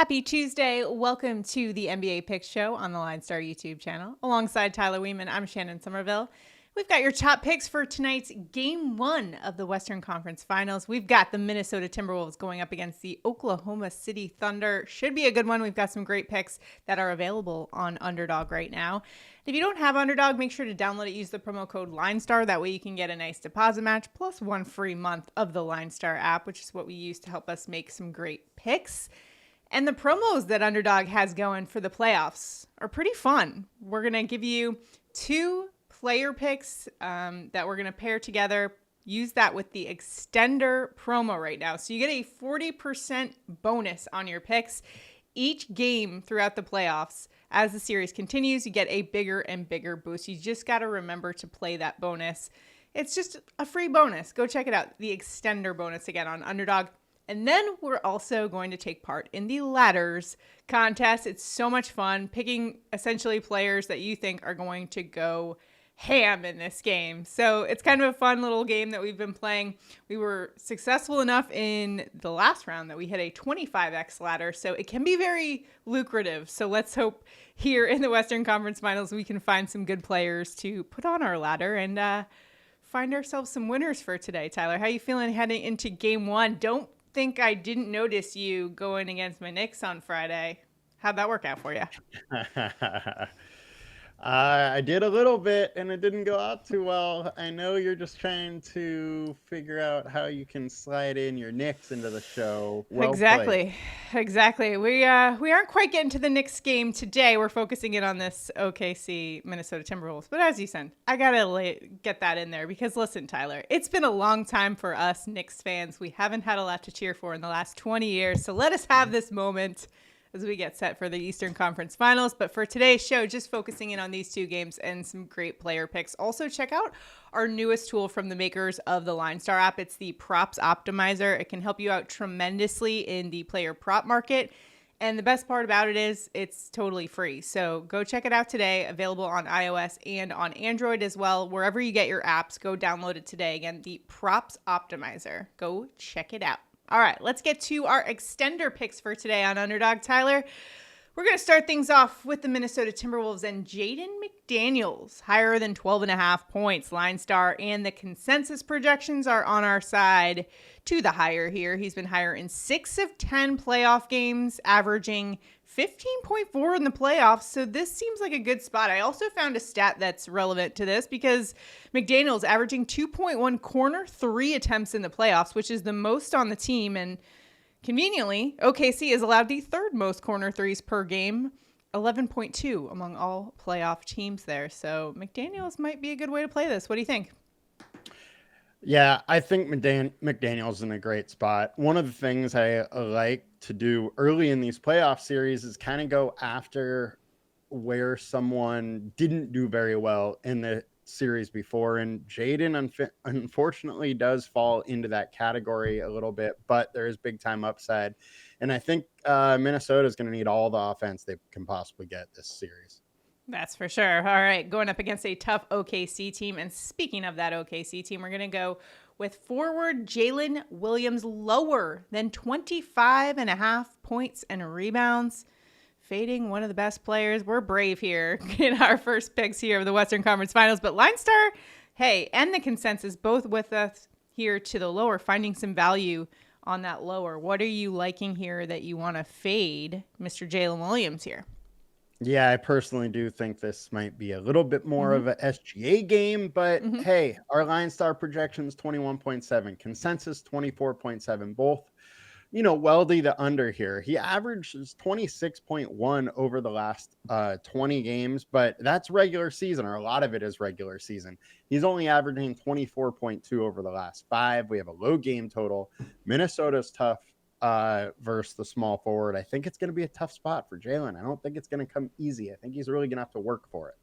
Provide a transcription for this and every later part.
Happy Tuesday. Welcome to the NBA Picks Show on the LineStar YouTube channel. Alongside Tyler Wiemann, I'm Shannon Sommerville. We've got your top picks for tonight's Game 1 of the Western Conference Finals. We've got the Minnesota Timberwolves going up against the Oklahoma City Thunder. Should be a good one. We've got some great picks that are available on Underdog right now. If you don't have Underdog, make sure to download it. Use the promo code LineStar. That way you can get a nice deposit match plus 1 free month of the LineStar app, which is what we use to help us make some great picks. And the promos that Underdog has going for the playoffs are pretty fun. We're going to give you 2 player picks that we're going to pair together. Use that with the extender promo right now. So you get a 40% bonus on your picks. Each game throughout the playoffs, as the series continues, you get a bigger and bigger boost. You just got to remember to play that bonus. It's just a free bonus. Go check it out. The extender bonus again on Underdog. And then we're also going to take part in the ladders contest. It's so much fun picking essentially players that you think are going to go ham in this game. So it's kind of a fun little game that we've been playing. We were successful enough in the last round that we hit a 25x ladder. So it can be very lucrative. So let's hope here in the Western Conference Finals we can find some good players to put on our ladder and find ourselves some winners for today. Tyler, how are you feeling heading into Game 1? Don't think I didn't notice you going against my Knicks on Friday. How'd that work out for you? I did a little bit and it didn't go out too well. I know you're just trying to figure out how you can slide in your Knicks into the show. Well Exactly. played. Exactly. We aren't quite getting to the Knicks game today. We're focusing in on this OKC Minnesota Timberwolves. But as you said, I got to get that in there because listen, Tyler, it's been a long time for us Knicks fans. We haven't had a lot to cheer for in the last 20 years. So let us have this moment as we get set for the Eastern Conference Finals. But for today's show, just focusing in on these 2 games and some great player picks. Also, check out our newest tool from the makers of the LineStar app. It's the Props Optimizer. It can help you out tremendously in the player prop market. And the best part about it is it's totally free. So go check it out today. Available on iOS and on Android as well. Wherever you get your apps, go download it today. Again, the Props Optimizer. Go check it out. All right, let's get to our extender picks for today on Underdog. Tyler, we're going to start things off with the Minnesota Timberwolves and Jaden McDaniels, higher than 12.5 points. LineStar and the consensus projections are on our side to the higher here. He's been higher in 6 of 10 playoff games, averaging 15.4 in the playoffs. So this seems like a good spot. I also found a stat that's relevant to this because McDaniels averaging 2.1 corner 3 attempts in the playoffs, which is the most on the team. And conveniently, OKC has allowed the 3rd most corner 3s per game, 11.2 among all playoff teams there. So McDaniels might be a good way to play this. What do you think? Yeah, I think McDaniels in a great spot. One of the things I like to do early in these playoff series is kind of go after where someone didn't do very well in the series before. And Jaden unfortunately does fall into that category a little bit, but there is big time upside. And I think Minnesota is going to need all the offense they can possibly get this series. That's for sure. All right, going up against a tough OKC team. And speaking of that OKC team, we're going to go with forward Jalen Williams, lower than 25.5 points and rebounds, fading one of the best players. We're brave here in our first picks here of the Western Conference Finals. But LineStar, hey, and the consensus both with us here to the lower, finding some value on that lower. What are you liking here that you want to fade Mr. Jalen Williams here? Yeah, I personally do think this might be a little bit more of a SGA game, but hey, our LineStar projections 21.7, consensus 24.7, both, wealthy the under here. He averages 26.1 over the last 20 games, but that's regular season, or a lot of it is regular season. He's only averaging 24.2 over the last 5. We have a low game total. Minnesota's tough versus the small forward. I think it's going to be a tough spot for Jalen. I don't think it's going to come easy. I think he's really going to have to work for it.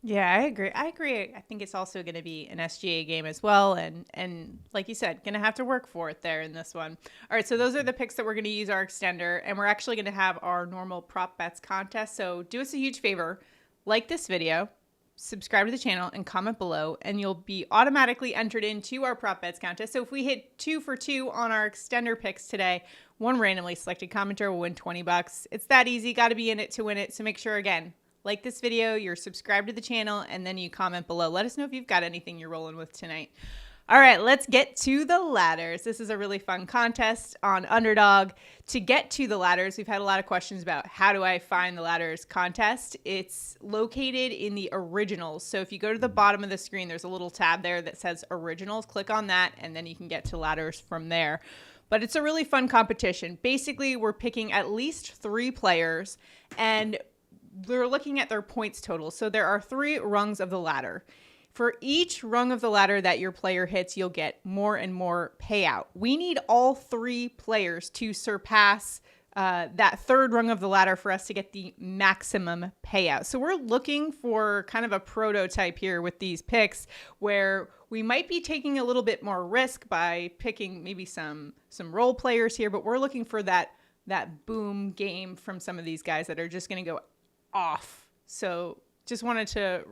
Yeah, I agree. I think it's also going to be an SGA game as well. And like you said, going to have to work for it there in this one. All right, so those are the picks that we're going to use our extender. And we're actually going to have our normal prop bets contest. So do us a huge favor. Like this video, subscribe to the channel, and comment below. And you'll be automatically entered into our prop bets contest. So if we hit 2 for 2 on our extender picks today, one randomly selected commenter will win $20. It's that easy. Got to be in it to win it. So make sure, again, like this video, you're subscribed to the channel, and then you comment below. Let us know if you've got anything you're rolling with tonight. All right, let's get to the ladders. This is a really fun contest on Underdog. To get to the ladders, we've had a lot of questions about how do I find the ladders contest. It's located in the originals. So if you go to the bottom of the screen, there's a little tab there that says originals. Click on that, and then you can get to ladders from there. But it's a really fun competition. Basically, we're picking at least 3 players, and we're looking at their points total. So there are 3 rungs of the ladder. For each rung of the ladder that your player hits, you'll get more and more payout. We need all 3 players to surpass that 3rd rung of the ladder for us to get the maximum payout. So we're looking for kind of a prototype here with these picks where we might be taking a little bit more risk by picking maybe some role players here, but we're looking for that boom game from some of these guys that are just going to go off. So just wanted to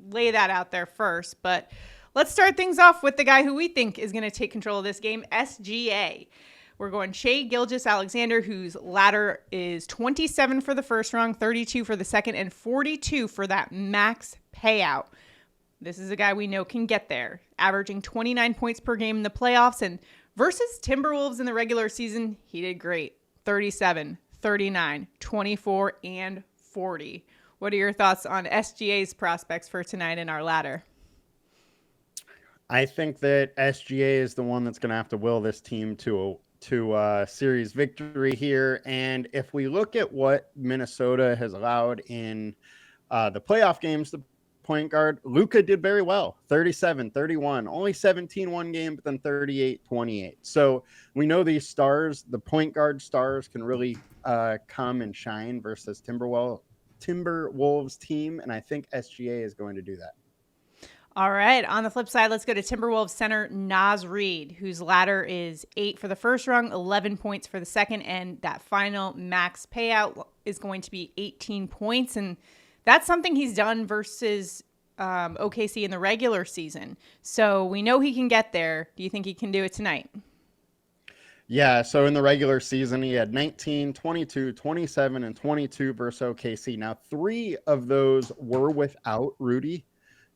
lay that out there first, but let's start things off with the guy who we think is going to take control of this game, SGA. We're going Shai Gilgeous-Alexander, whose ladder is 27 for the first rung, 32 for the second, and 42 for that max payout. This is a guy we know can get there, averaging 29 points per game in the playoffs, and versus Timberwolves in the regular season, he did great. 37, 39, 24, and 40. What are your thoughts on SGA's prospects for tonight in our ladder? I think that SGA is the one that's going to have to will this team to a series victory here. And if we look at what Minnesota has allowed in the playoff games, the point guard, Luka did very well. 37, 31, only 17 one game, but then 38, 28. So we know these stars, the point guard stars, can really come and shine versus Timberwolves team, and I think SGA is going to do that. All right. On the flip side, let's go to Timberwolves center Naz Reid, whose ladder is 8 for the first rung, 11 points for the second, and that final max payout is going to be 18 points. And that's something he's done versus OKC in the regular season. So we know he can get there. Do you think he can do it tonight? Yeah, so in the regular season, he had 19, 22, 27, and 22 versus OKC. Now, 3 of those were without Rudy.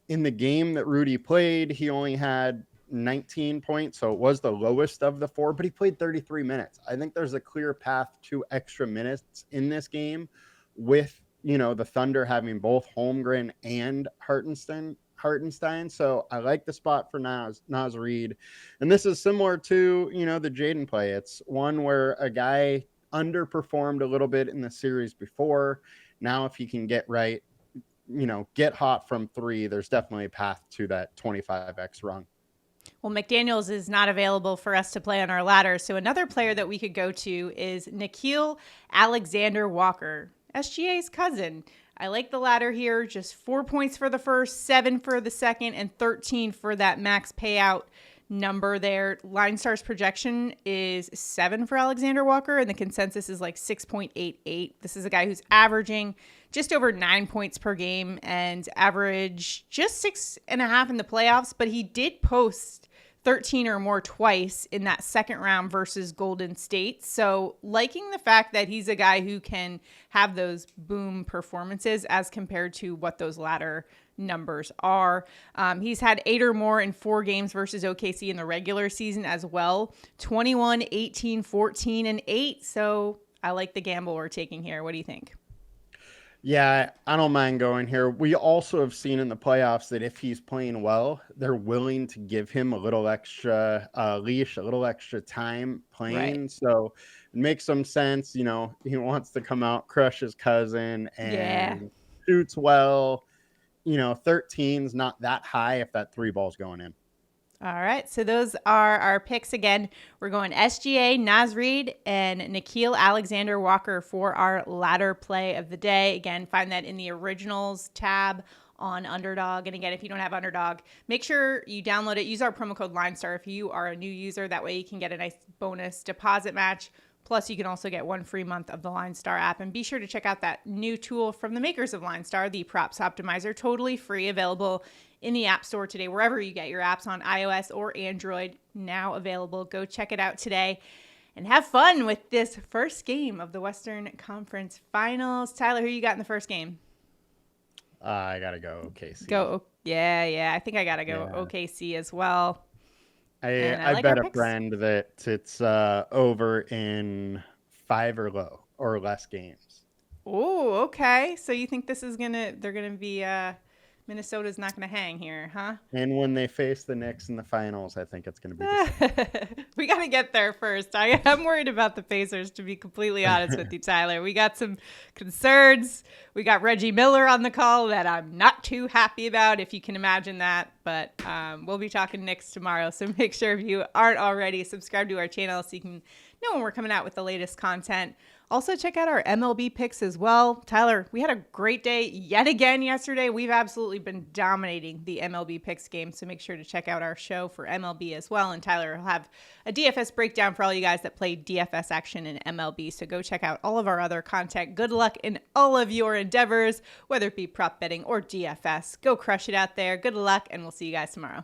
In the game that Rudy played, he only had 19 points, so it was the lowest of the 4, but he played 33 minutes. I think there's a clear path to extra minutes in this game with, the Thunder having both Holmgren and Hartenstein. So I like the spot for Naz Reid. And this is similar to, the Jaden play. It's one where a guy underperformed a little bit in the series before. Now, if he can get right, get hot from 3, there's definitely a path to that 25x run. Well, McDaniels is not available for us to play on our ladder. So another player that we could go to is Nickeil Alexander-Walker, SGA's cousin. I like the ladder here. Just 4 points for the first, 7 for the second, and 13 for that max payout number there. LineStar's projection is 7 for Alexander Walker, and the consensus is like 6.88. This is a guy who's averaging just over 9 points per game and average just 6.5 in the playoffs, but he did post 13 or more twice in that second round versus Golden State. So liking the fact that he's a guy who can have those boom performances as compared to what those ladder numbers are. He's had 8 or more in 4 games versus OKC in the regular season as well. 21, 18, 14, and 8. So I like the gamble we're taking here. What do you think? Yeah, I don't mind going here. We also have seen in the playoffs that if he's playing well, they're willing to give him a little extra leash, a little extra time playing. Right. So it makes some sense. He wants to come out, crush his cousin, and shoots well. 13's not that high if that 3 ball's going in. All right, so those are our picks again. We're going SGA, Naz Reid, and Nickeil Alexander-Walker for our ladder play of the day. Again, find that in the originals tab on Underdog. And again, if you don't have Underdog, make sure you download it. Use our promo code LineStar if you are a new user. That way you can get a nice bonus deposit match. Plus, you can also get 1 free month of the LineStar app. And be sure to check out that new tool from the makers of LineStar, the Props Optimizer, totally free, available in the App Store today, wherever you get your apps on iOS or Android, now available. Go check it out today. and have fun with this first game of the Western Conference Finals. Tyler, who you got in the first game? I gotta go OKC. Yeah. I think I gotta go OKC as well. I like bet our a picks. friend that it's over in 5 or less games. Oh, okay. So you think they're gonna be Minnesota's not gonna hang here, huh? And when they face the Knicks in the finals, I think it's gonna be the same. We got to get there first. I'm worried about the Pacers, to be completely honest with you, Tyler. We got some concerns. We got Reggie Miller on the call that I'm not too happy about, if you can imagine that. But we'll be talking Knicks tomorrow. So make sure if you aren't already, subscribe to our channel so you can know when we're coming out with the latest content. Also, check out our MLB picks as well. Tyler, we had a great day yet again yesterday. We've absolutely been dominating the MLB picks game, so make sure to check out our show for MLB as well. And Tyler will have a DFS breakdown for all you guys that play DFS action in MLB, so go check out all of our other content. Good luck in all of your endeavors, whether it be prop betting or DFS. Go crush it out there. Good luck, and we'll see you guys tomorrow.